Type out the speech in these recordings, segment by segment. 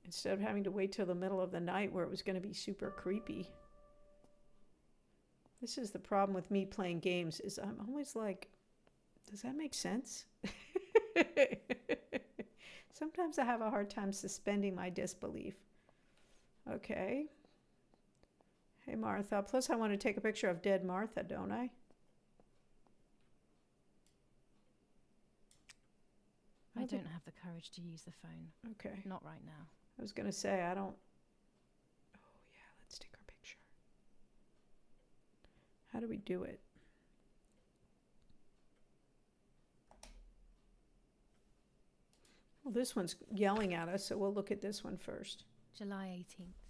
instead of having to wait till the middle of the night where it was going to be super creepy. This is the problem with me playing games, is I'm always like, does that make sense? Sometimes I have a hard time suspending my disbelief. Okay. Hey, Martha. Plus, I want to take a picture of dead Martha, don't I? I don't have the courage to use the phone. Okay. Not right now. I was going to say, I don't... Oh, yeah, let's take our picture. How do we do it? Well, this one's yelling at us, so we'll look at this one first. July 18th.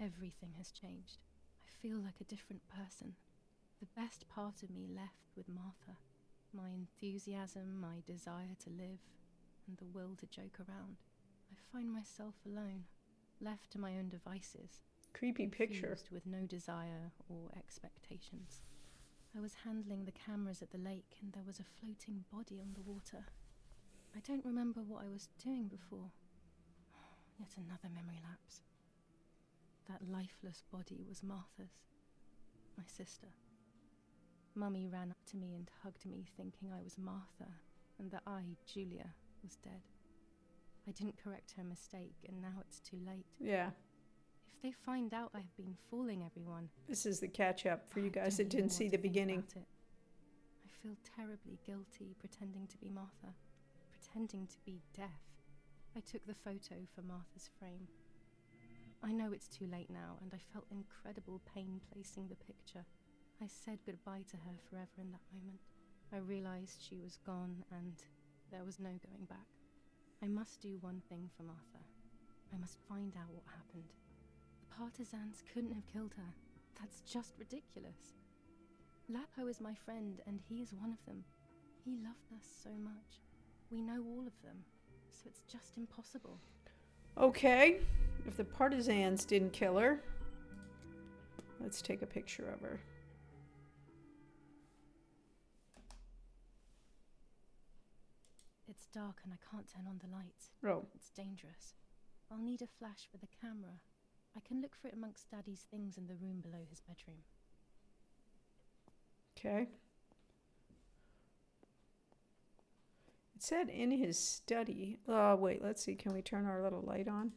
Everything has changed. I feel like a different person. The best part of me left with Martha. My enthusiasm, my desire to live, and the will to joke around. I find myself alone, left to my own devices. Creepy picture. With no desire or expectations. I was handling the cameras at the lake and there was a floating body on the water. I don't remember what I was doing before. Yet another memory lapse. That lifeless body was Martha's, my sister. Mummy ran up to me and hugged me, thinking I was Martha, and that I, Julia, was dead. I didn't correct her mistake, and now it's too late. Yeah. If they find out I have been fooling everyone... This is the catch-up for you guys that didn't see the beginning. I feel terribly guilty pretending to be Martha, pretending to be deaf. I took the photo for Martha's frame. I know it's too late now, and I felt incredible pain placing the picture. I said goodbye to her forever in that moment. I realized she was gone, and there was no going back. I must do one thing for Martha. I must find out what happened. The partisans couldn't have killed her. That's just ridiculous. Lapo is my friend, and he is one of them. He loved us so much. We know all of them, so it's just impossible. Okay, if the partisans didn't kill her, let's take a picture of her. It's dark and I can't turn on the lights. Oh. It's dangerous. I'll need a flash for the camera. I can look for it amongst Daddy's things in the room below his bedroom. Okay. It said in his study. Wait, let's see. Can we turn our little light on?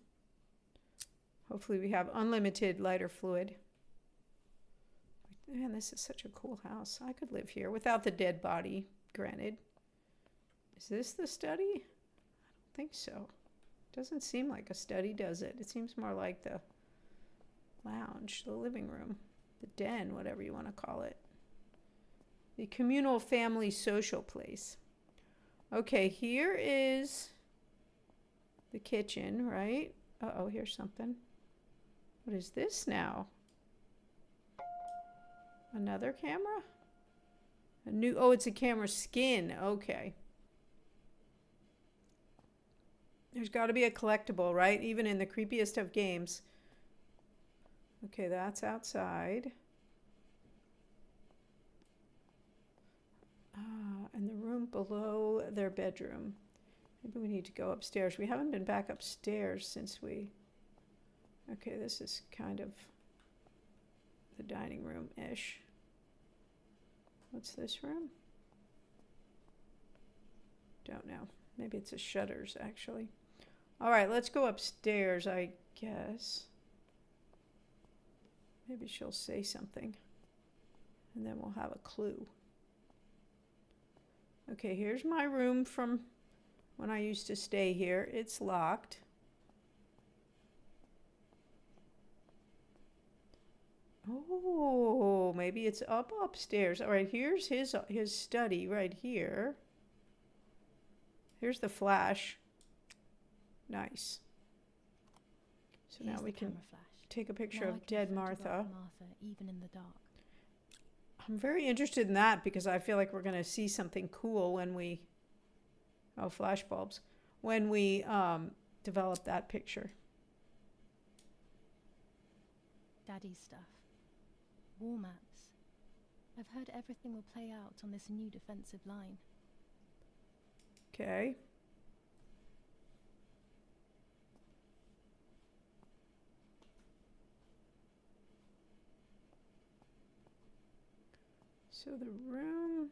Hopefully we have unlimited lighter fluid. Man, this is such a cool house. I could live here without the dead body, granted. Is this the study? I don't think so. Doesn't seem like a study, does it? It seems more like the lounge, the living room, the den, whatever you want to call it. The communal family social place. Okay, here is the kitchen, right? Uh-oh, here's something. What is this now? Another camera? A new, oh, it's a camera skin. Okay. There's got to be a collectible, right? Even in the creepiest of games. Okay, that's outside. And the room below their bedroom. Maybe we need to go upstairs. We haven't been back upstairs since we... Okay, this is kind of the dining room-ish. What's this room? Don't know. Maybe it's a shutters, actually. All right, let's go upstairs, I guess. Maybe she'll say something. And then we'll have a clue. Okay, here's my room from when I used to stay here. It's locked. Oh, maybe it's up upstairs. All right, here's his study right here. Here's the flash. Nice. So now we can take a picture of dead Martha. Even in the dark. I'm very interested in that because I feel like we're going to see something cool when we... Oh, flash bulbs. When we develop that picture. Daddy's stuff. War maps. I've heard everything will play out on this new defensive line. Okay. So the room.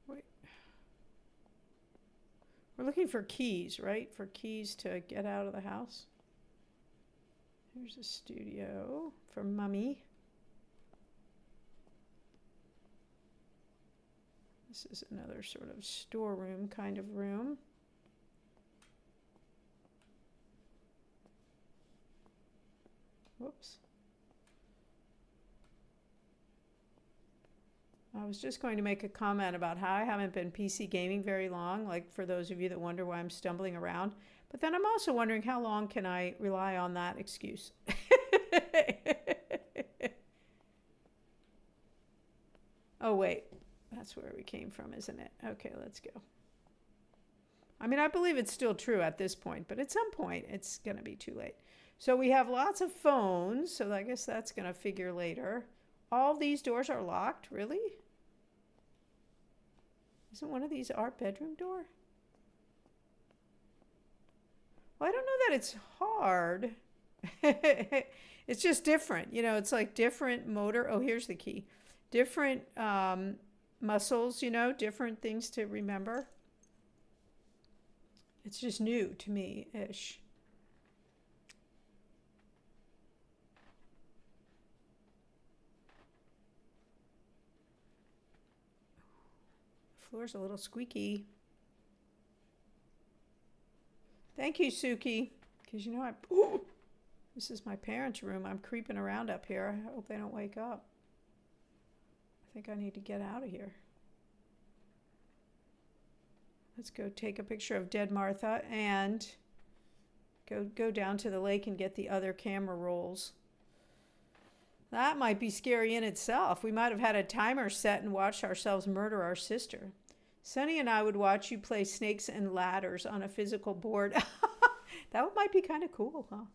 Wait. We're looking for keys, right? For keys to get out of the house. Here's a studio for Mummy. This is another sort of storeroom kind of room. Whoops. I was just going to make a comment about how I haven't been PC gaming very long, like for those of you that wonder why I'm stumbling around. But then I'm also wondering how long can I rely on that excuse? Oh, wait. That's where we came from, isn't it? Okay, let's go. I mean, I believe it's still true at this point, but at some point it's going to be too late. So we have lots of phones, so I guess that's going to figure later. All these doors are locked, really? Isn't one of these our bedroom door? Well, I don't know that it's hard. It's just different. You know, it's like different motor. Oh, here's the key. Different muscles, you know, different things to remember. It's just new to me-ish. The floor's a little squeaky. Thank you, Suki. Because you know, this is my parents' room. I'm creeping around up here. I hope they don't wake up. I think I need to get out of here. Let's go take a picture of dead Martha and go down to the lake and get the other camera rolls. That might be scary in itself. We might have had a timer set and watched ourselves murder our sister. Sonny and I would watch you play snakes and ladders on a physical board. That might be kind of cool, huh?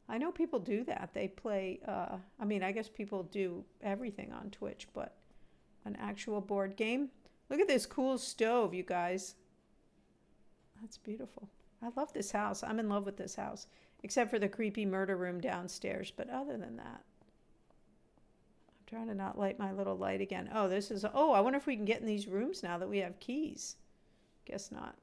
I know people do that. They play, I mean, I guess people do everything on Twitch, but an actual board game. Look at this cool stove, you guys. That's beautiful. I love this house. I'm in love with this house, except for the creepy murder room downstairs. But other than that, I'm trying to not light my little light again. Oh, this is, oh, I wonder if we can get in these rooms now that we have keys. Guess not.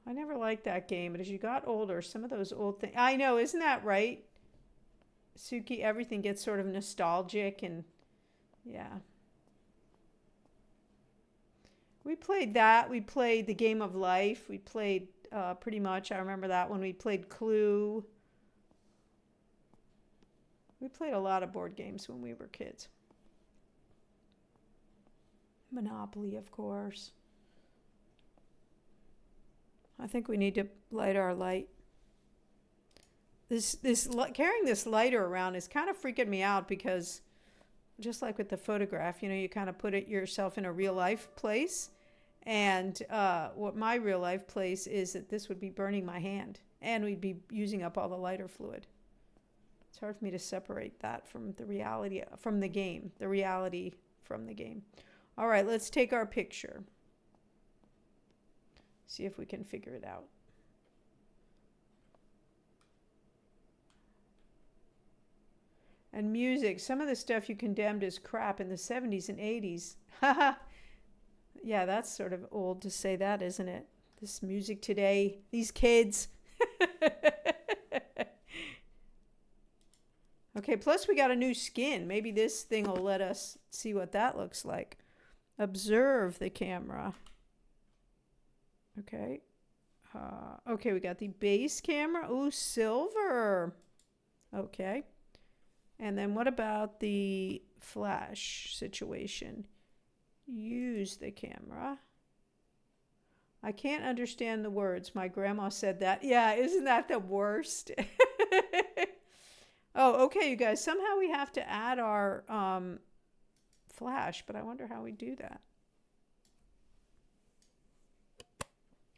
I never liked that game, but as you got older, some of those old things, I know, isn't that right? Suki, everything gets sort of nostalgic and yeah. We played that. We played the Game of Life. We played pretty much, I remember that one. We played Clue. We played a lot of board games when we were kids. Monopoly, of course. I think we need to light our light. Carrying this lighter around is kind of freaking me out because just like with the photograph, you know, you kind of put it yourself in a real life place. And what my real life place is that this would be burning my hand and we'd be using up all the lighter fluid. It's hard for me to separate that from the reality from the game, the reality from the game. All right, let's take our picture. See if we can figure it out. And music, some of the stuff you condemned as crap in the 70s and 80s. Haha. Yeah, that's sort of old to say that, isn't it? This music today, these kids. Okay, plus we got a new skin. Maybe this thing will let us see what that looks like. Observe the camera. Okay. Okay, we got the base camera. Ooh, silver. Okay. And then what about the flash situation? Use the camera. I can't understand the words. My grandma said that. Yeah, isn't that the worst? Oh, okay, you guys. Somehow we have to add our flash, but I wonder how we do that.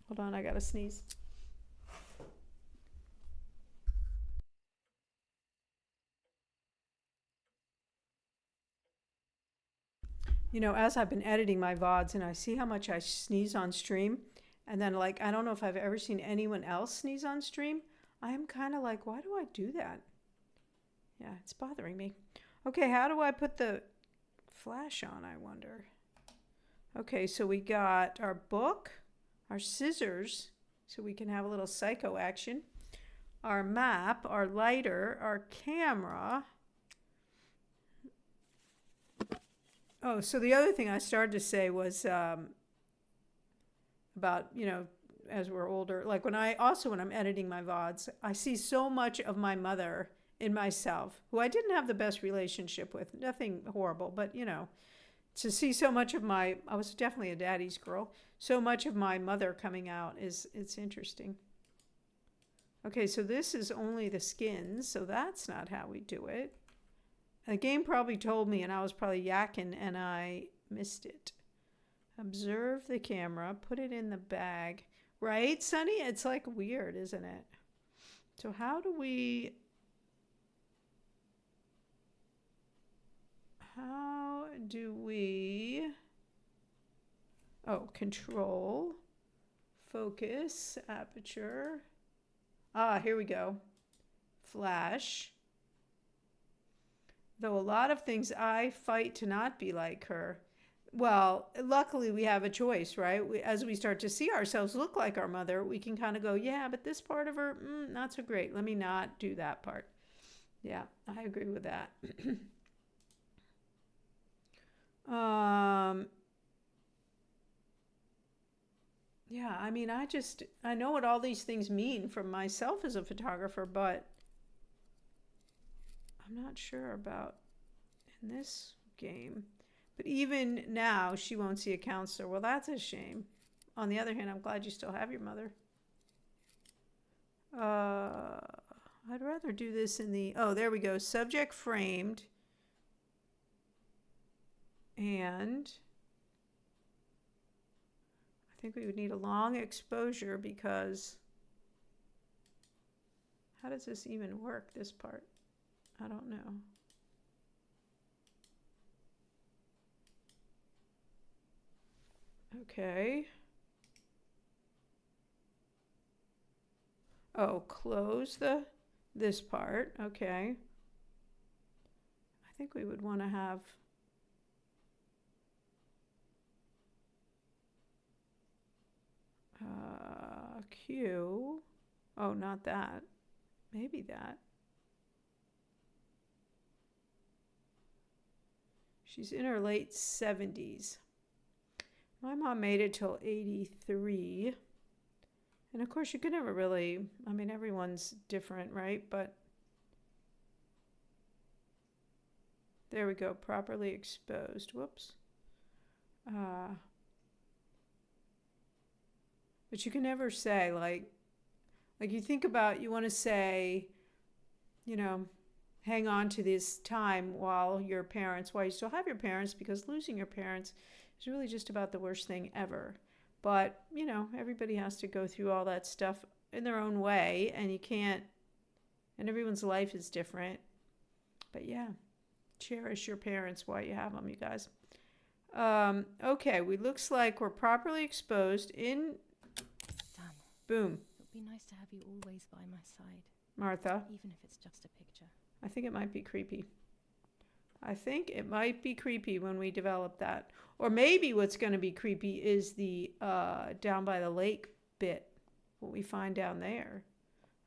Hold on, I gotta sneeze. You know, as I've been editing my VODs and I see how much I sneeze on stream, And then, like, I don't know if I've ever seen anyone else sneeze on stream. I'm kind of like, why do I do that? Yeah, it's bothering me. Okay, how do I put the flash on, I wonder? Okay, so we got our book, our scissors, so we can have a little psycho action, our map, our lighter, our camera. Oh, so the other thing I started to say was about, as we're older, like when I'm editing my VODs, I see so much of my mother in myself, who I didn't have the best relationship with, nothing horrible, but to see so much of I was definitely a daddy's girl, so much of my mother coming out it's interesting. Okay, so this is only the skins, so that's not how we do it. The game probably told me and I was probably yakking and I missed it. Observe the camera, put it in the bag. Right, Sunny? It's like weird, isn't it? So how do we control, focus, aperture. Here we go. Flash. Though a lot of things I fight to not be like her. Well, luckily we have a choice, right? As we start to see ourselves look like our mother, we can kind of go, yeah, but this part of her, not so great. Let me not do that part. Yeah, I agree with that. Yeah, I mean, I know what all these things mean from myself as a photographer, but I'm not sure about in this game. But even now, she won't see a counselor. Well, that's a shame. On the other hand, I'm glad you still have your mother. I'd rather do this in the, there we go. Subject framed. And I think we would need a long exposure because how does this even work, this part? I don't know. Okay. Oh, close this part. Okay. I think we would want to have Q. Oh, not that. Maybe that. She's in her late 70s. My mom made it till 83. And of course, you could never really, I mean, everyone's different, right? But there we go, properly exposed. Whoops. But you can never say, like you think about, you want to say, hang on to this time while you still have your parents, because losing your parents is really just about the worst thing ever. But, everybody has to go through all that stuff in their own way, and you can't, and everyone's life is different. But yeah, cherish your parents while you have them, you guys. Okay, looks like we're properly exposed in. Done. Boom. It would be nice to have you always by my side. Martha. Even if it's just a picture. I think it might be creepy. I think it might be creepy when we develop that. Or maybe what's going to be creepy is the down by the lake bit. What we find down there.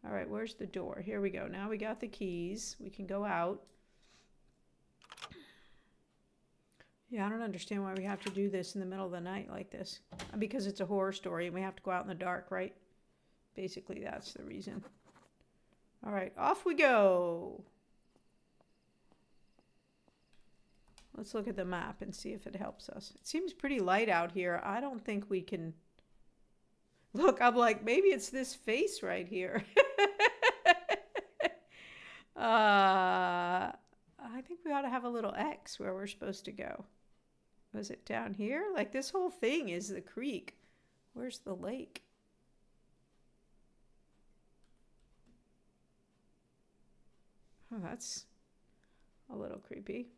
All right, where's the door? Here we go. Now we got the keys. We can go out. Yeah, I don't understand why we have to do this in the middle of the night like this. Because it's a horror story and we have to go out in the dark, right? Basically, that's the reason. All right, off we go. Let's look at the map and see if it helps us. It seems pretty light out here. I don't think we can... Look, I'm like, maybe it's this face right here. I think we ought to have a little X where we're supposed to go. Was it down here? Like, this whole thing is the creek. Where's the lake? Oh, that's a little creepy.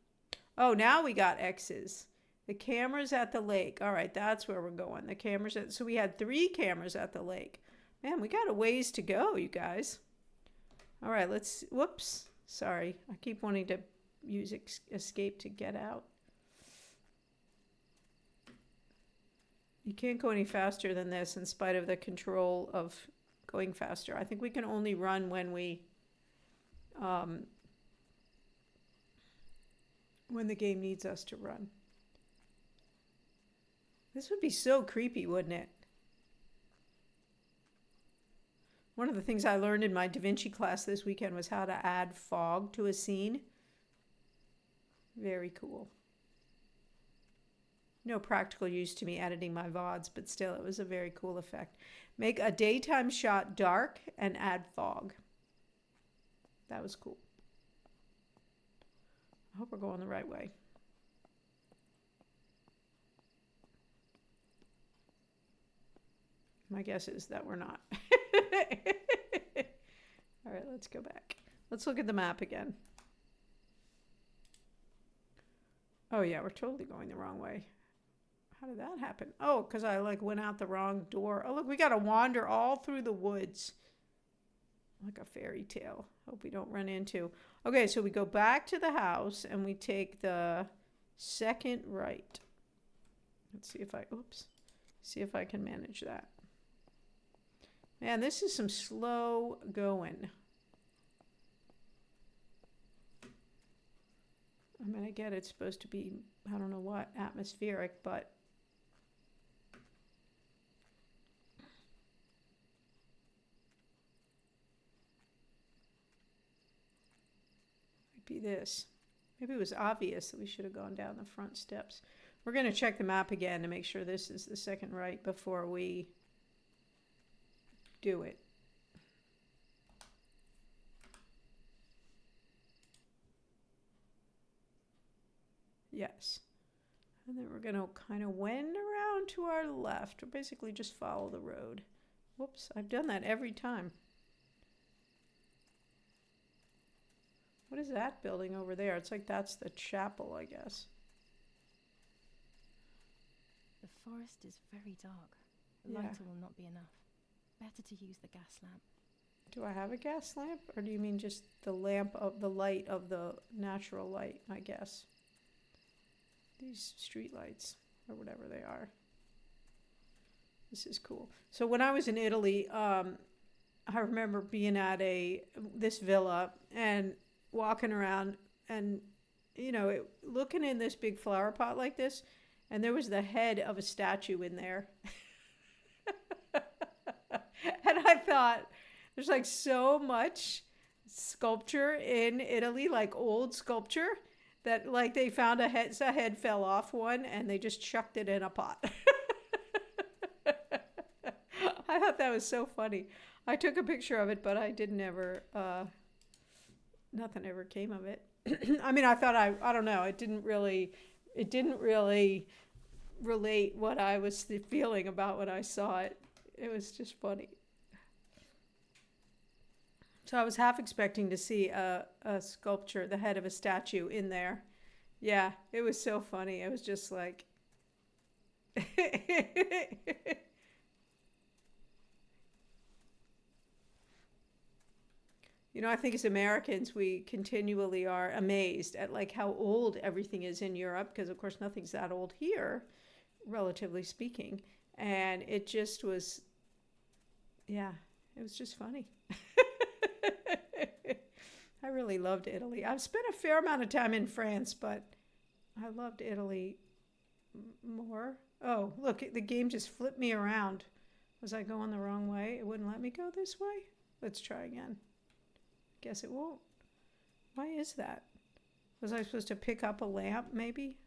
Oh, now we got X's. The cameras at the lake. All right, that's where we're going. The cameras at, so we had 3 cameras at the lake. Man, we got a ways to go, you guys. All right, let's, whoops. Sorry, I keep wanting to use escape to get out. You can't go any faster than this in spite of the control of going faster. I think we can only run when the game needs us to run. This would be so creepy, wouldn't it? One of the things I learned in my Da Vinci class this weekend was how to add fog to a scene. Very cool. No practical use to me editing my VODs, but still, it was a very cool effect. Make a daytime shot dark and add fog. That was cool. I hope we're going the right way. My guess is that we're not. All right, let's go back. Let's look at the map again. Oh yeah, we're totally going the wrong way. How did that happen? Oh, because I went out the wrong door. Oh, look, we got to wander all through the woods. Like a fairy tale. Hope we don't run into. Okay, so we go back to the house and we take the second right. Let's see if I can manage that. Man, this is some slow going. I mean, I get it's supposed to be, I don't know what, atmospheric, but be this. Maybe it was obvious that we should have gone down the front steps. We're going to check the map again to make sure this is the second right before we do it. Yes. And then we're going to kind of wend around to our left, or basically just follow the road. Whoops, I've done that every time. What is that building over there? It's like that's the chapel, I guess. The forest is very dark. The lighter will not be enough. Better to use the gas lamp. Do I have a gas lamp? Or do you mean just the lamp of the light of the natural light, I guess? These street lights, or whatever they are. This is cool. So when I was in Italy, I remember being at this villa and walking around and, looking in this big flower pot like this, and there was the head of a statue in there. And I thought, there's like so much sculpture in Italy, like old sculpture, that like they found a head fell off one and they just chucked it in a pot. I thought that was so funny. I took a picture of it, but I didn't ever, nothing ever came of it. I mean, I thought, I don't know, it didn't really relate what I was feeling about when I saw it. It was just funny. So I was half expecting to see a sculpture, the head of a statue in there. Yeah, it was so funny. It was just like... I think as Americans, we continually are amazed at like how old everything is in Europe, because of course nothing's that old here, relatively speaking. And it just was, it was just funny. I really loved Italy. I've spent a fair amount of time in France, but I loved Italy more. Oh, look, the game just flipped me around. Was I going the wrong way? It wouldn't let me go this way? Let's try again. Guess it won't. Why is that? Was I supposed to pick up a lamp, maybe?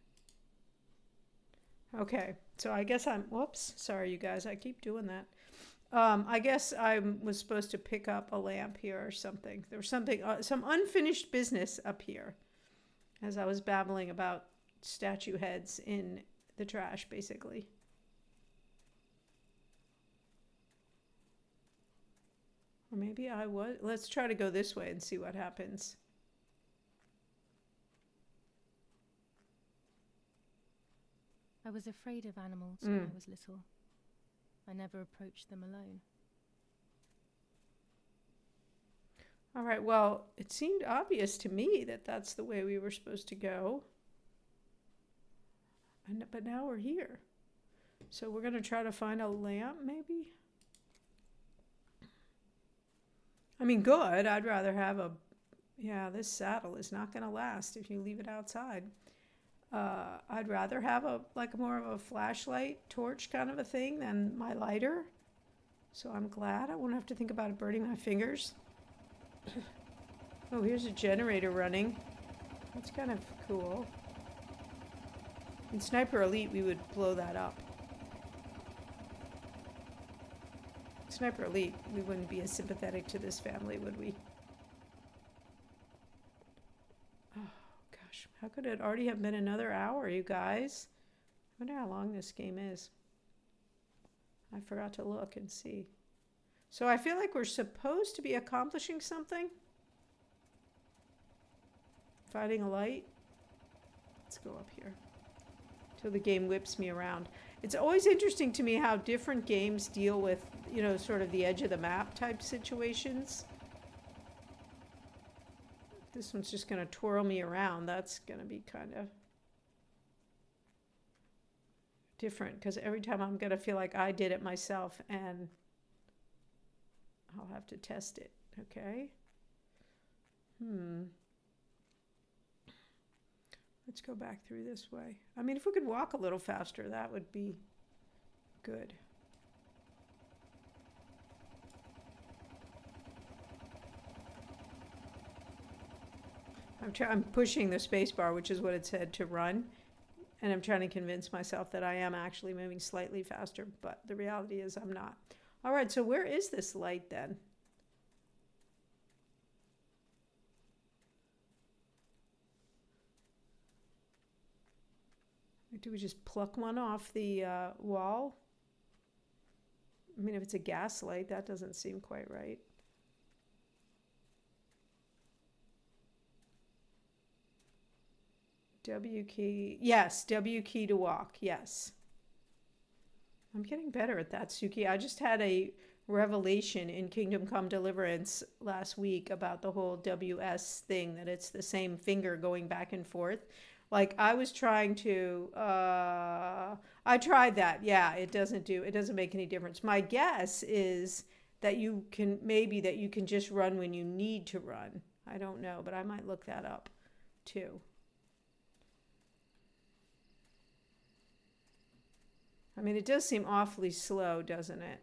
Okay, so I guess whoops, sorry you guys, I keep doing that. I guess I was supposed to pick up a lamp here or something. There was something, some unfinished business up here as I was babbling about statue heads in the trash, basically. Or maybe I was. Let's try to go this way and see what happens. I was afraid of animals when I was little. I never approached them alone. All right, well, it seemed obvious to me that that's the way we were supposed to go. But now we're here. So we're going to try to find a lamp, maybe? I mean, good. I'd rather have a... Yeah, this saddle is not going to last if you leave it outside. I'd rather have more of a flashlight, torch kind of a thing than my lighter. So I'm glad I won't have to think about it burning my fingers. Oh, here's a generator running. That's kind of cool. In Sniper Elite, we would blow that up. Sniper Elite, we wouldn't be as sympathetic to this family, would we? Oh, gosh. How could it already have been another hour, you guys? I wonder how long this game is. I forgot to look and see. So I feel like we're supposed to be accomplishing something. Finding a light. Let's go up here till the game whips me around. It's always interesting to me how different games deal with, sort of the edge of the map type situations. This one's just going to twirl me around. That's going to be kind of different because every time I'm going to feel like I did it myself and I'll have to test it. Okay. Let's go back through this way. I mean, if we could walk a little faster, that would be good. I'm pushing the space bar, which is what it said to run. And I'm trying to convince myself that I am actually moving slightly faster, but the reality is I'm not. All right, so where is this light then? Do we just pluck one off the wall? I mean, if it's a gas light, that doesn't seem quite right. W key. Yes, W key to walk. Yes. I'm getting better at that, Suki. I just had a revelation in Kingdom Come Deliverance last week about the whole WS thing, that it's the same finger going back and forth. Like I was trying to, I tried that. Yeah, it doesn't make any difference. My guess is that you can just run when you need to run. I don't know, but I might look that up too. I mean, it does seem awfully slow, doesn't it?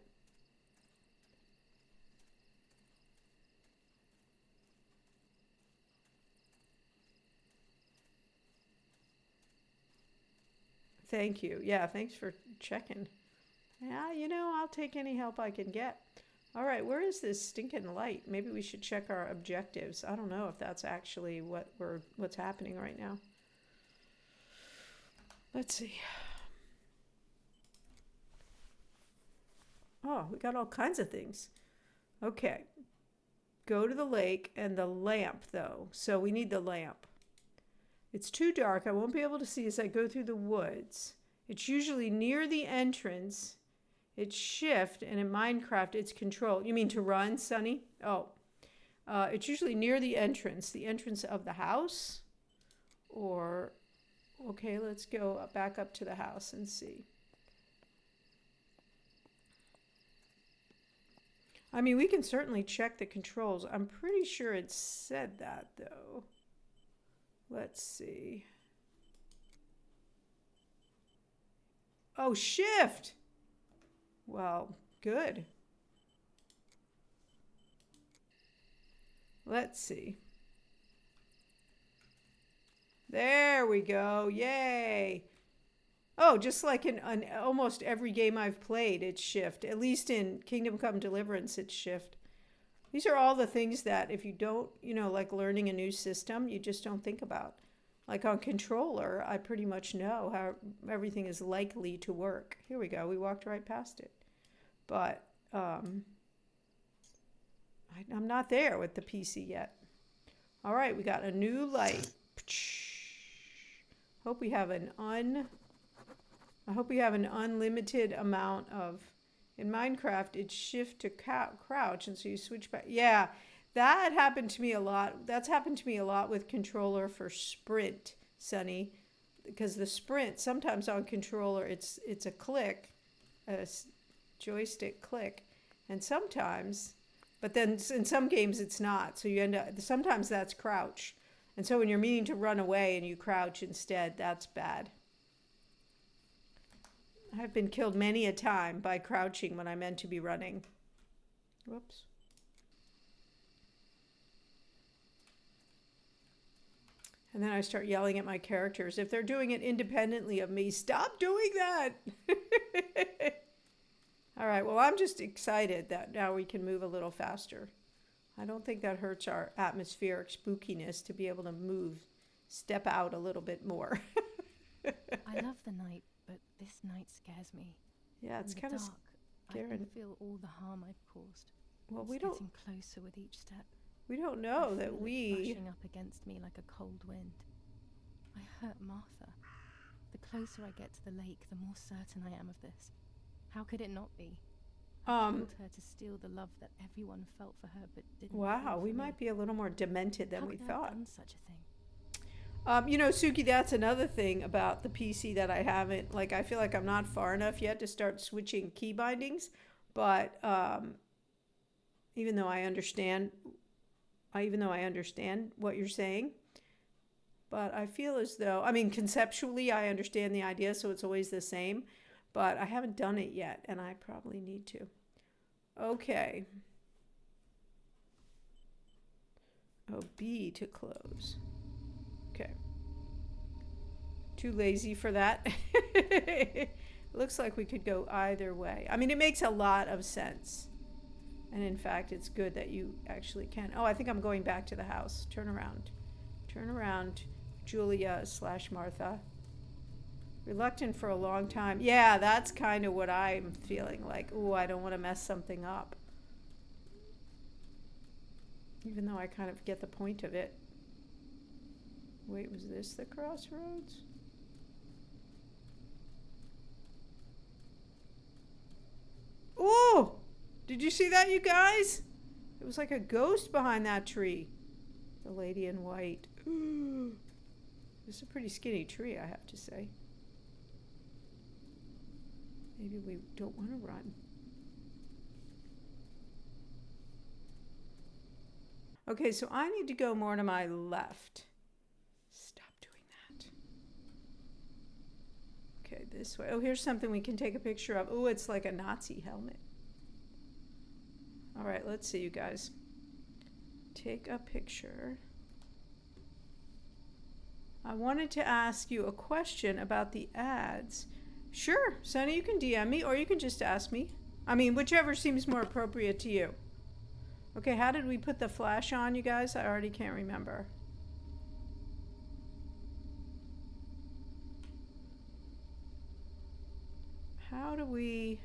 Thank you. Yeah, thanks for checking. Yeah, I'll take any help I can get. All right, where is this stinking light? Maybe we should check our objectives. I don't know if that's actually what's happening right now. Let's see. Oh, we got all kinds of things. Okay. Go to the lake and the lamp, though. So we need the lamp. It's too dark. I won't be able to see as I go through the woods. It's usually near the entrance. It's shift, and in Minecraft, it's control. You mean to run, Sunny? Oh. It's usually near the entrance of the house. Or, okay, let's go back up to the house and see. I mean, we can certainly check the controls. I'm pretty sure it said that, though. Let's see. Oh, shift! Well, good. Let's see. There we go. Yay! Oh, just like in almost every game I've played, it's shift. At least in Kingdom Come Deliverance, it's shift. These are all the things that if you don't, like learning a new system, you just don't think about. Like on controller, I pretty much know how everything is likely to work. Here we go. We walked right past it. But I'm not there with the PC yet. All right, we got a new light. Hope we have an I hope you have an unlimited amount of. In Minecraft, it's shift to crouch, and so you switch back. Yeah, that happened to me a lot. That's happened to me a lot with controller for sprint, Sunny, because the sprint sometimes on controller it's a click, a joystick click, and sometimes, but then in some games it's not. So you end up sometimes that's crouch, and so when you're meaning to run away and you crouch instead, that's bad. I've been killed many a time by crouching when I meant to be running. Whoops. And then I start yelling at my characters. If they're doing it independently of me, stop doing that. All right, well, I'm just excited that now we can move a little faster. I don't think that hurts our atmospheric spookiness to be able to move, step out a little bit more. I love the night, but this night scares me. Yeah, it's kind of dark. scary. I can feel all the harm I've caused. Well, it's getting closer with each step. We don't know I that feel we. it rushing up against me like a cold wind. I hurt Martha. The closer I get to the lake, the more certain I am of this. How could it not be? I killed her to steal the love that everyone felt for her, but didn't. Wow, we me. might be a little more demented than How we could I thought. have done such a thing? You know, Suki, that's another thing about the PC that I haven't, like, I feel like I'm not far enough yet to start switching key bindings, but even though I understand what you're saying, but I feel as though, I mean, conceptually, I understand the idea, so it's always the same, but I haven't done it yet, and I probably need to. Okay. Oh, B to close. Okay. Too lazy for that. Looks like we could go either way. I mean, it makes a lot of sense. And in fact, it's good that you actually can. Oh, I think I'm going back to the house. Turn around. Turn around, Julia/Martha. Reluctant for a long time. Yeah, that's kind of what I'm feeling like. Oh, I don't want to mess something up. Even though I kind of get the point of it. Wait, was this the crossroads? Oh! Did you see that, you guys? It was like a ghost behind that tree. The lady in white. Ooh. This is a pretty skinny tree, I have to say. Maybe we don't want to run. Okay, so I need to go more to my left. Stop doing that. Okay, this way. Oh, here's something we can take a picture of. Oh, it's like a Nazi helmet. All right, let's see, you guys. Take a picture. I wanted to ask you a question about the ads. Sure, Sunny, you can DM me, or you can just ask me. I mean, whichever seems more appropriate to you. Okay, how did we put the flash on, you guys? I already can't remember. How do we...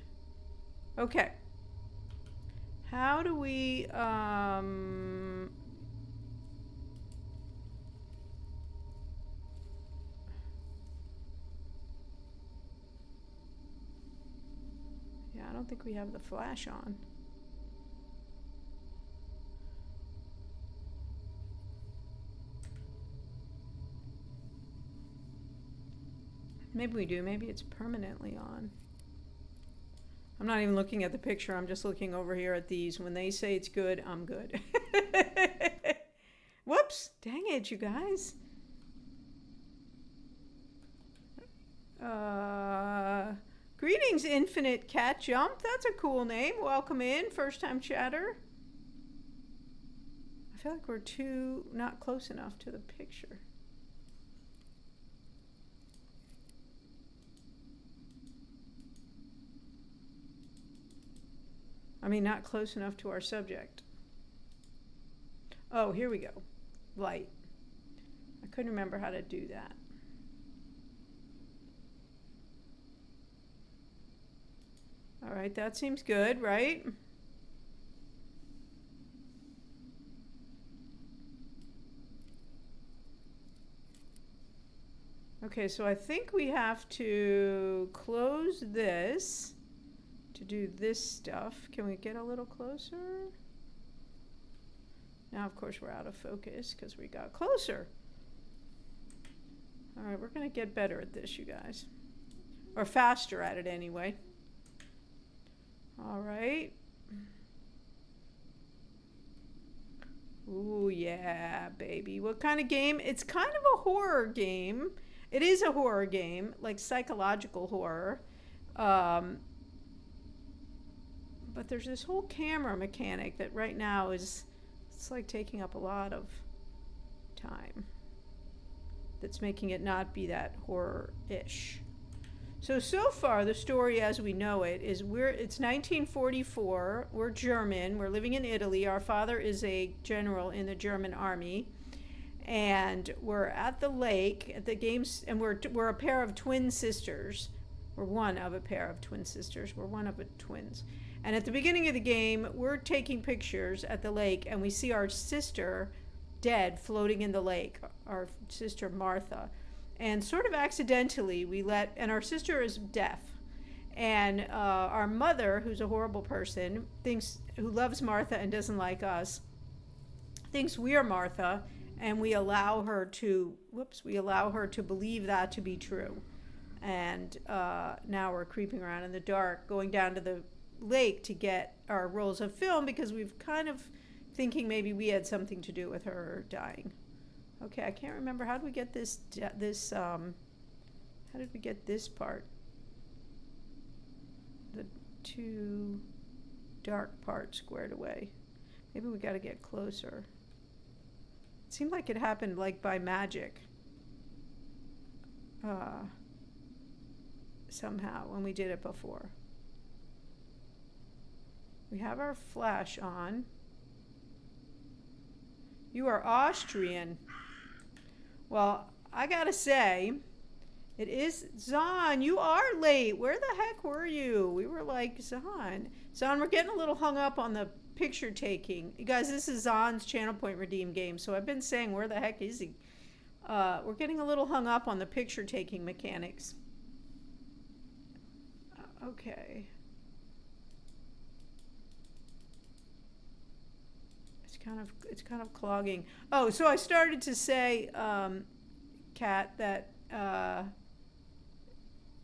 Okay. How do we... Yeah, I don't think we have the flash on. Maybe we do. Maybe it's permanently on. I'm not even looking at the picture. I'm just looking over here at these. When they say it's good, I'm good. Whoops. Dang it, you guys. Greetings, Infinite Cat Jump. That's a cool name. Welcome in. First time chatter. I feel like we're not close enough to the picture. I mean, not close enough to our subject. Oh, here we go. Light. I couldn't remember how to do that. All right, that seems good, right? Okay, so I think we have to close this to do this stuff. Can we get a little closer? Now, of course, we're out of focus because we got closer. All right, we're going to get better at this, you guys. Or faster at it, anyway. All right. Ooh, yeah, baby. What kind of game? It's kind of a horror game. It is a horror game, like psychological horror. But there's this whole camera mechanic that right now is, it's like taking up a lot of time. That's making it not be that horror-ish. So far, the story as we know it is it's 1944. We're German. We're living in Italy. Our father is a general in the German army. And we're at the lake at the games, and we're a pair of twin sisters. We're one of a pair of twin sisters. We're one of the twins. And at the beginning of the game, we're taking pictures at the lake, and we see our sister dead floating in the lake, our sister Martha. And sort of accidentally, and our sister is deaf. And our mother, who's a horrible person, who loves Martha and doesn't like us, thinks we are Martha, and we allow her to believe that to be true. And now we're creeping around in the dark, going down to the lake to get our rolls of film because we've kind of thinking maybe we had something to do with her dying. Okay, I can't remember. How did we get how did we get this part? The two dark parts squared away. Maybe we got to get closer. It seemed like it happened like by magic. Somehow when we did it before. We have our flash on. You are Austrian. Well, I gotta say, it is Zahn. You are late. Where the heck were you? We were like, Zahn, we're getting a little hung up on the picture taking. You guys, this is Zahn's Channel Point Redeem game, so I've been saying, where the heck is he? We're getting a little hung up on the picture taking mechanics. Okay. It's kind of clogging. Oh, so I started to say, Kat, that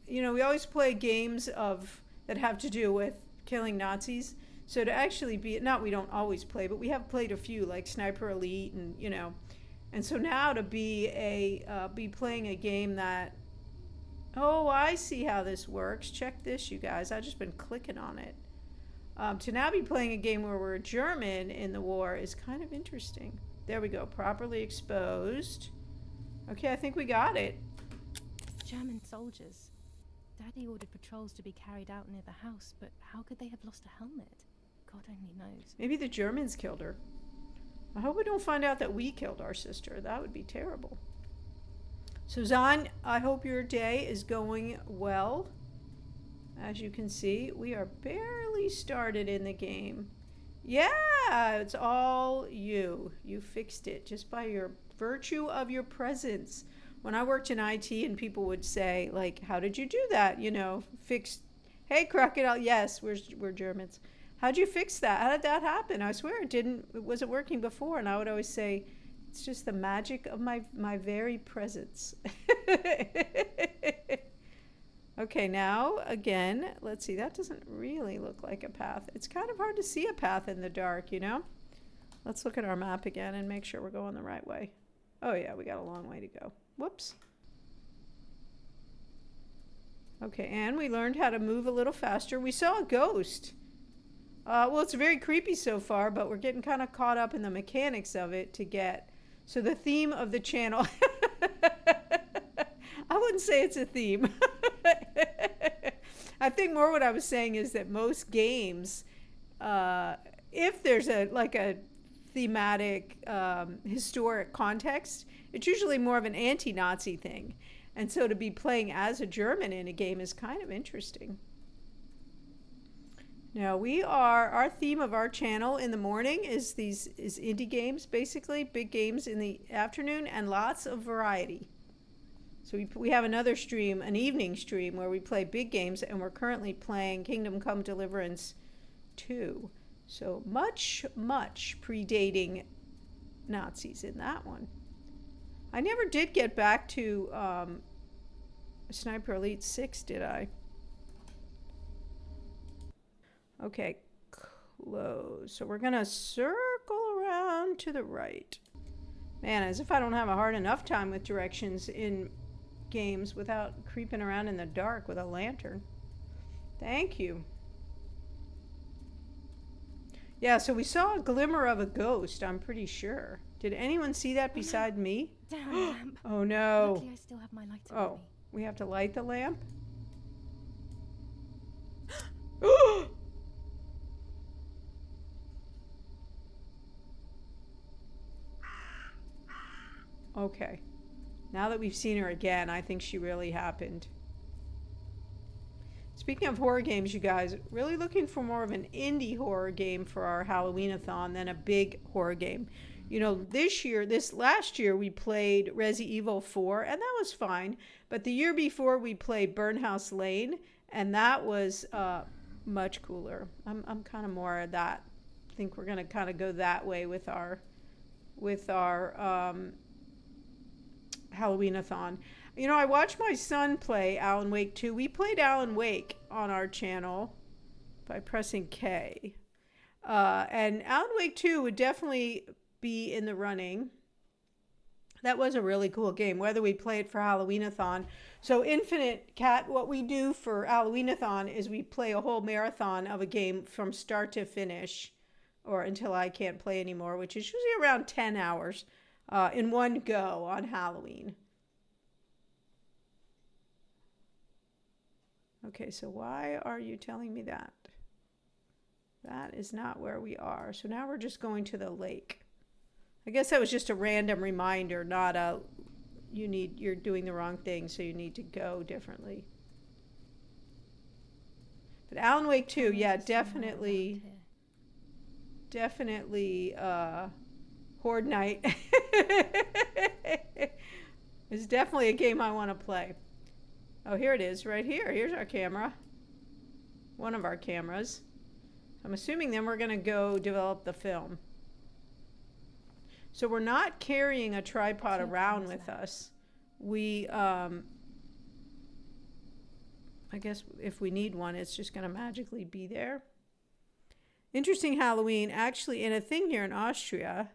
we always play games that have to do with killing Nazis. So to actually we don't always play, but we have played a few, like Sniper Elite, and and so now to be playing a game that, oh, I see how this works. Check this, you guys. I've just been clicking on it. To now be playing a game where we're German in the war is kind of interesting. There we go, properly exposed. Okay, I think we got it. German soldiers. Daddy ordered patrols to be carried out near the house, but how could they have lost a helmet? God only knows. Maybe the Germans killed her. I hope we don't find out that we killed our sister. That would be terrible. So Zahn, I hope your day is going well. As you can see, we are barely started in the game. Yeah, it's all you. You fixed it just by your virtue of your presence. When I worked in IT and people would say, like, how did you do that? Fixed. Hey, Crocodile. Yes, we're Germans. How'd you fix that? How did that happen? I swear it wasn't working before. And I would always say, it's just the magic of my very presence. Okay, now, again, let's see. That doesn't really look like a path. It's kind of hard to see a path in the dark, Let's look at our map again and make sure we're going the right way. Oh, yeah, we got a long way to go. Whoops. Okay, and we learned how to move a little faster. We saw a ghost. Well, it's very creepy so far, but we're getting kind of caught up in the mechanics of it to get. So the theme of the channel... I wouldn't say it's a theme. I think more what I was saying is that most games, if there's a thematic, historic context, it's usually more of an anti-Nazi thing. And so to be playing as a German in a game is kind of interesting. Now our theme of our channel in the morning is indie games, basically, big games in the afternoon, and lots of variety. So So we have another stream, an evening stream, where we play big games, and we're currently playing Kingdom Come Deliverance 2. So much predating Nazis in that one. I never did get back to Sniper Elite 6, did I? Okay, close. So we're gonna circle around to the right. Man, as if I don't have a hard enough time with directions in games without creeping around in the dark with a lantern. Thank you. Yeah, so we saw a glimmer of a ghost, I'm pretty sure. Did anyone see that beside me? Damn lamp. Oh no. Luckily I still have my lighter with Oh, me. we have to light the lamp? Okay. Now that we've seen her again, I think she really happened. Speaking of horror games, you guys, really looking for more of an indie horror game for our Halloween-a-thon than a big horror game. You know, this last year, we played Resident Evil 4, and that was fine. But the year before, we played Burnhouse Lane, and that was much cooler. I'm kind of more of that. I think we're going to kind of go that way with our Halloween-a-thon. You know, I watched my son play Alan Wake 2. We played Alan Wake on our channel by pressing K. And Alan Wake 2 would definitely be in the running. That was a really cool game, whether we play it for Halloween-a-thon. So Infinite Cat, what we do for Halloween-a-thon is we play a whole marathon of a game from start to finish, or until I can't play anymore, which is usually around 10 hours in one go on Halloween. Okay, so why are you telling me that? That is not where we are. So now we're just going to the lake. I guess that was just a random reminder, not a you're doing the wrong thing, so you need to go differently. But Alan Wake 2, yeah, definitely Horde Night. It's definitely a game I want to play. Oh, here it is, right here. Here's our camera. One of our cameras. I'm assuming then we're going to go develop the film. So we're not carrying a tripod around with us. We, I guess if we need one, it's just going to magically be there. Interesting Halloween. Actually, in a thing here in Austria,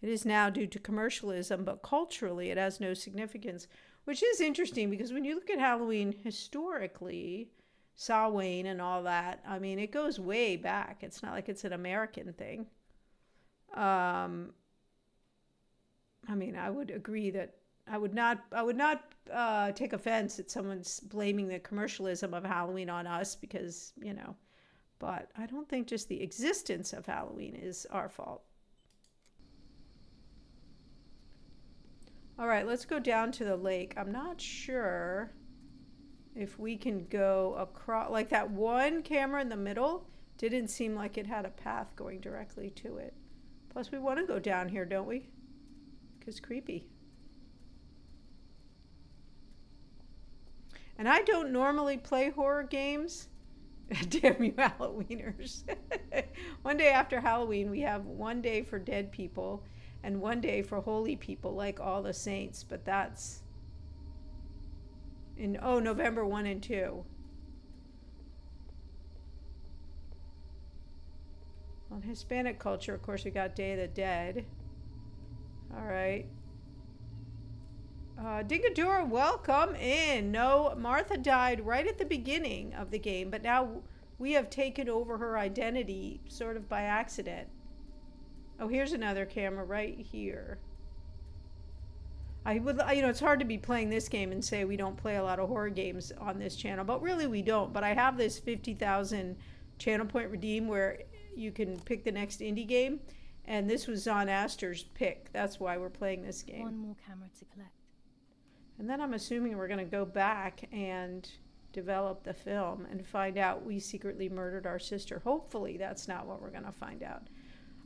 it is now due to commercialism, but culturally it has no significance. Which is interesting because when you look at Halloween historically, Samhain and all that, I mean, it goes way back. It's not like it's an American thing. I mean, I would agree that I would not take offense at someone's blaming the commercialism of Halloween on us because, you know, but I don't think just the existence of Halloween is our fault. All right, let's go down to the lake. I'm not sure if we can go across, like that one camera in the middle didn't seem like it had a path going directly to it. Plus we want to go down here, don't we? Because creepy. And I don't normally play horror games. Damn you Halloweeners. One day after Halloween, we have one day for dead people and one day for holy people, like all the saints, but that's in, November 1 and 2. On Hispanic culture, of course, we got Day of the Dead. All right. Dingadura, welcome in. No, Martha died right at the beginning of the game, but now we have taken over her identity sort of by accident. Oh, here's another camera right here. It's hard to be playing this game and say we don't play a lot of horror games on this channel, but really we don't. But I have this 50,000 channel point redeem where you can pick the next indie game, and this was Zon Astor's pick. That's why we're playing this game. One more camera to collect. And then I'm assuming we're going to go back and develop the film and find out we secretly murdered our sister. Hopefully that's not what we're going to find out.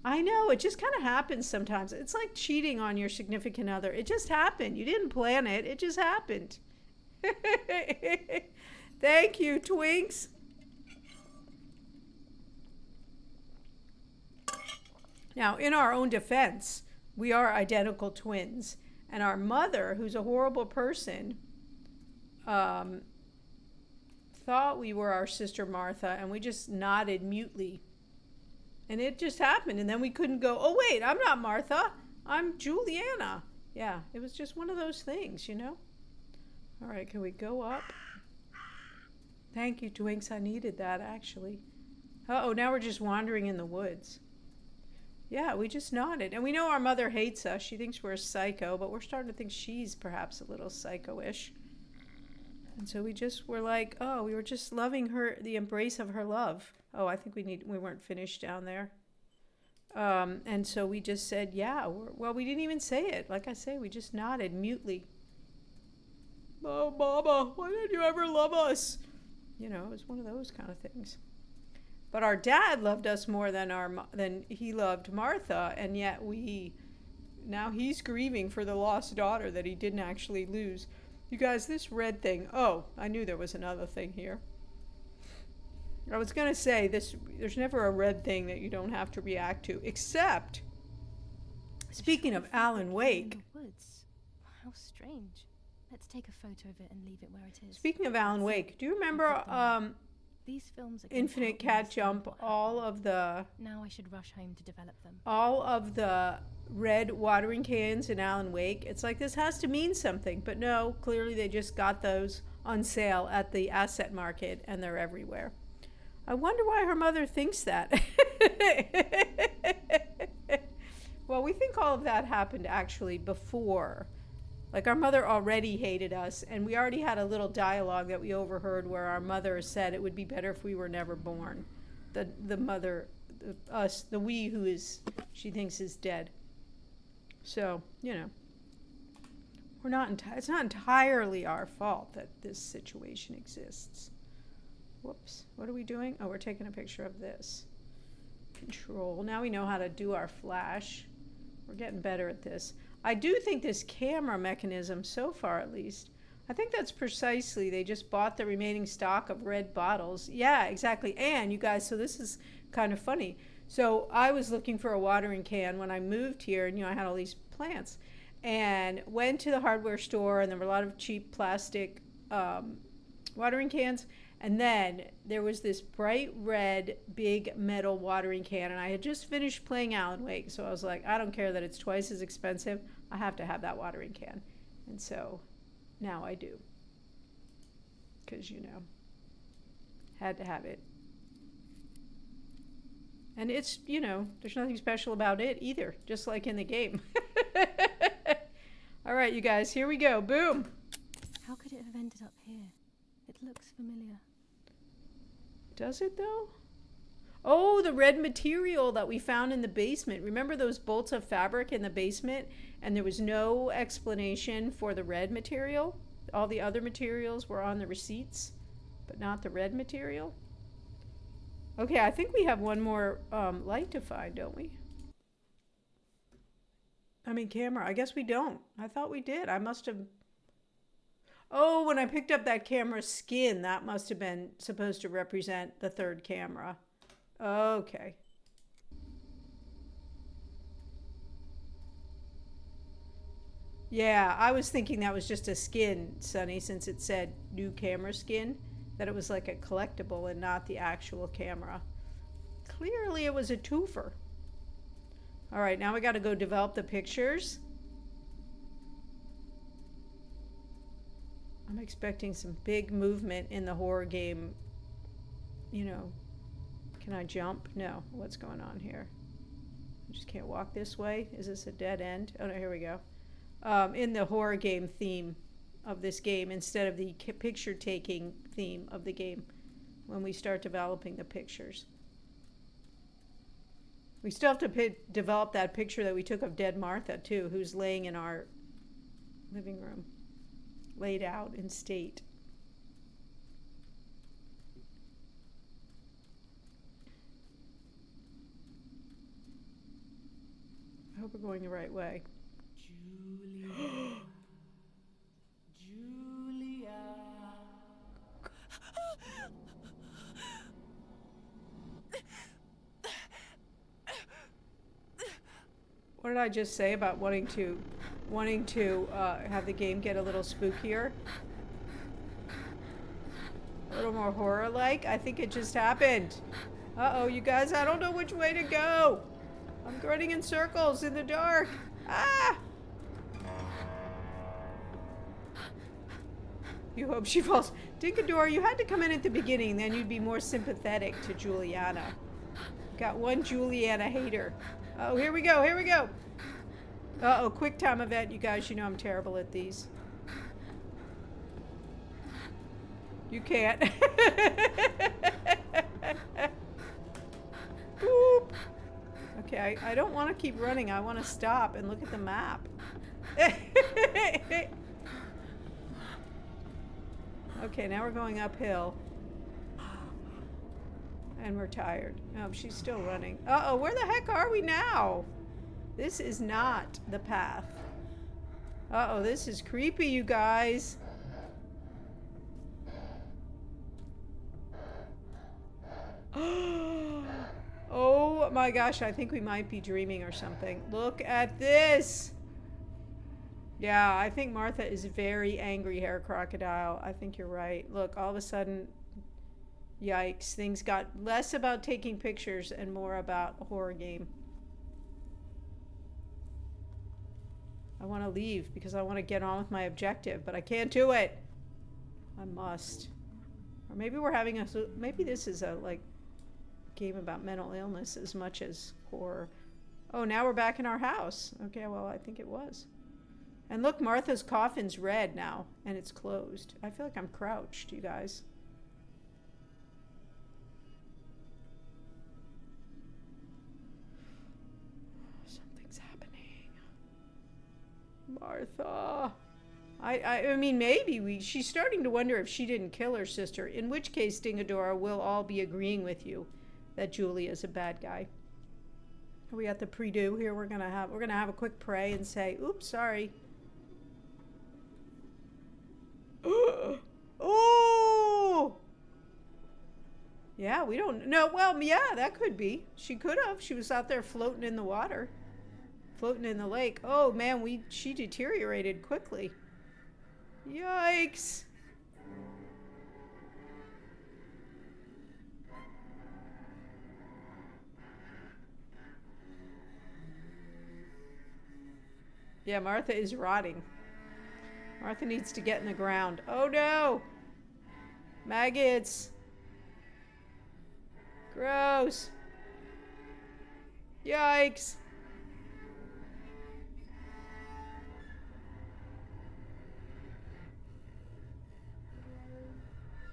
I know, it just kind of happens sometimes. It's like cheating on your significant other. It just happened. You didn't plan it. It just happened. Thank you, Twinks. Now, in our own defense, we are identical twins. And our mother, who's a horrible person, thought we were our sister Martha, and we just nodded mutely. And it just happened. And then we couldn't go, oh, wait, I'm not Martha. I'm Juliana. Yeah, it was just one of those things, you know? All right, can we go up? Thank you, Twinks. I needed that, actually. Uh-oh, now we're just wandering in the woods. Yeah, we just nodded. And we know our mother hates us. She thinks we're a psycho, but we're starting to think she's perhaps a little psycho-ish. And so we just were like, oh, we were just loving her, the embrace of her love. Oh, I think we weren't finished down there. And so we just said, yeah, well, we didn't even say it. Like I say, we just nodded mutely. Oh, Mama, why did you ever love us? You know, it was one of those kind of things. But our dad loved us more than he loved Martha, and yet now he's grieving for the lost daughter that he didn't actually lose. You guys, this red thing, oh, I knew there was another thing here. I was going to say, there's never a red thing that you don't have to react to, except, speaking of Alan Wake. In the woods. How strange. Let's take a photo of it and leave it where it is. Speaking of Alan Wake, do you remember these films are Infinite Cat Jump, all of the... Now I should rush home to develop them. All of the red watering cans in Alan Wake. It's like this has to mean something, but no, clearly they just got those on sale at the asset market and they're everywhere. I wonder why her mother thinks that. Well, we think all of that happened actually before. Like our mother already hated us, and we already had a little dialogue that we overheard where our mother said it would be better if we were never born. The mother, us, the we who is, she thinks is dead. So, you know, it's not entirely our fault that this situation exists. Whoops, what are we doing? Oh, we're taking a picture of this. Control. Now we know how to do our flash. We're getting better at this. I do think this camera mechanism, so far at least, I think that's precisely, they just bought the remaining stock of red bottles. Yeah, exactly. And you guys, so this is kind of funny. So I was looking for a watering can when I moved here, and I had all these plants, and went to the hardware store, and there were a lot of cheap plastic watering cans. And then there was this bright red big metal watering can, and I had just finished playing Alan Wake, so I was like, I don't care that it's twice as expensive, I have to have that watering can. And so now I do, because had to have it. And it's, there's nothing special about it either, just like in the game. All right, you guys, here we go. Boom. How could it have ended up here? It looks familiar. Does it, though? Oh, the red material that we found in the basement. Remember those bolts of fabric in the basement? And there was no explanation for the red material? All the other materials were on the receipts, but not the red material? Okay, I think we have one more light to find, don't we? I mean, camera. I guess we don't. I thought we did. I must have... Oh, when I picked up that camera skin, that must have been supposed to represent the third camera. Okay. Yeah, I was thinking that was just a skin, Sunny, since it said new camera skin, that it was like a collectible and not the actual camera. Clearly it was a twofer. All right, now we got to go develop the pictures. I'm expecting some big movement in the horror game. Can I jump? No. What's going on here? I just can't walk this way. Is this a dead end? Oh, no, here we go. In the horror game theme of this game, instead of the picture-taking theme of the game, when we start developing the pictures. We still have to develop that picture that we took of dead Martha, too, who's laying in our living room. Laid out in state. I hope we're going the right way. Julia, Julia, What did I just say about wanting to have the game get a little spookier? A little more horror-like? I think it just happened. Uh-oh, you guys, I don't know which way to go. I'm running in circles in the dark. Ah! You hope she falls. Dinkadora, you had to come in at the beginning, then you'd be more sympathetic to Juliana. Got one Juliana hater. Oh, here we go, here we go. Uh-oh, quick time event, you guys. You know I'm terrible at these. You can't. Boop. Okay, I don't want to keep running. I want to stop and look at the map. Okay, now we're going uphill. And we're tired. Oh, she's still running. Uh-oh, where the heck are we now? This is not the path. Uh-oh, this is creepy, you guys. Oh my gosh, I think we might be dreaming or something. Look at this. Yeah, I think Martha is very angry, Hair Crocodile. I think you're right. Look, all of a sudden, yikes, things got less about taking pictures and more about a horror game. I want to leave because I want to get on with my objective, but I can't do it. I must. Or maybe we're having maybe this is a, like, game about mental illness as much as horror. Oh, now we're back in our house. Okay, well, I think it was. And look, Martha's coffin's red now, and it's closed. I feel like I'm crouched, you guys. Something's happening. Martha. I mean, maybe she's starting to wonder if she didn't kill her sister, in which case, Dingadora, we'll all be agreeing with you that Julia's a bad guy. Are we at the pre-do here? We're gonna have a quick pray and say, oops, sorry. Oh! Yeah, we don't know. Well, yeah, that could be. She could have. She was out there floating in the water. Floating in the lake. Oh, man, she deteriorated quickly. Yikes. Yeah, Martha is rotting. Martha needs to get in the ground. Oh no! Maggots! Gross! Yikes!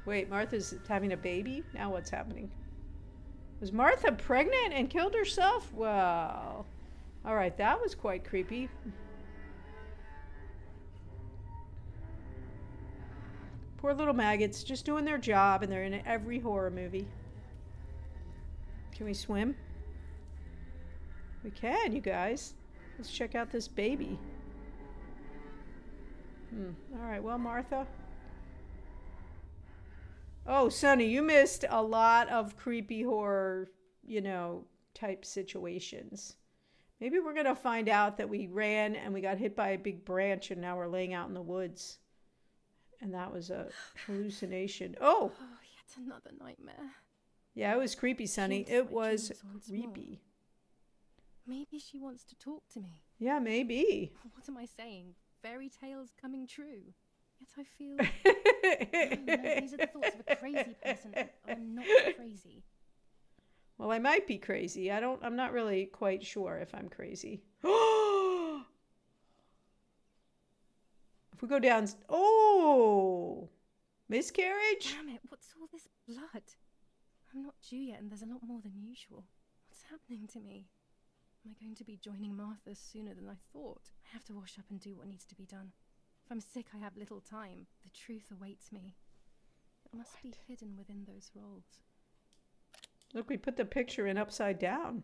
Wait, Martha's having a baby? Now what's happening? Was Martha pregnant and killed herself? Well, alright, that was quite creepy. Poor little maggots, just doing their job, and they're in every horror movie. Can we swim? We can, you guys. Let's check out this baby. Alright, well, Martha. Oh, Sonny, you missed a lot of creepy horror, type situations. Maybe we're going to find out that we ran and we got hit by a big branch and now we're laying out in the woods. And that was a hallucination. Oh! Yet another nightmare. Yeah, it was creepy, Sonny. It was creepy. Maybe she wants to talk to me. Yeah, maybe. What am I saying? Fairy tales coming true. Yet I feel... no, these are the thoughts of a crazy person. I'm not crazy. Well, I might be crazy. I'm not really quite sure if I'm crazy. If we go down... Oh! Miscarriage? Damn it, what's all this blood? I'm not due yet and there's a lot more than usual. What's happening to me? Am I going to be joining Martha sooner than I thought? I have to wash up and do what needs to be done. If I'm sick, I have little time. The truth awaits me. It must be hidden within those rolls. Look, we put the picture in upside down.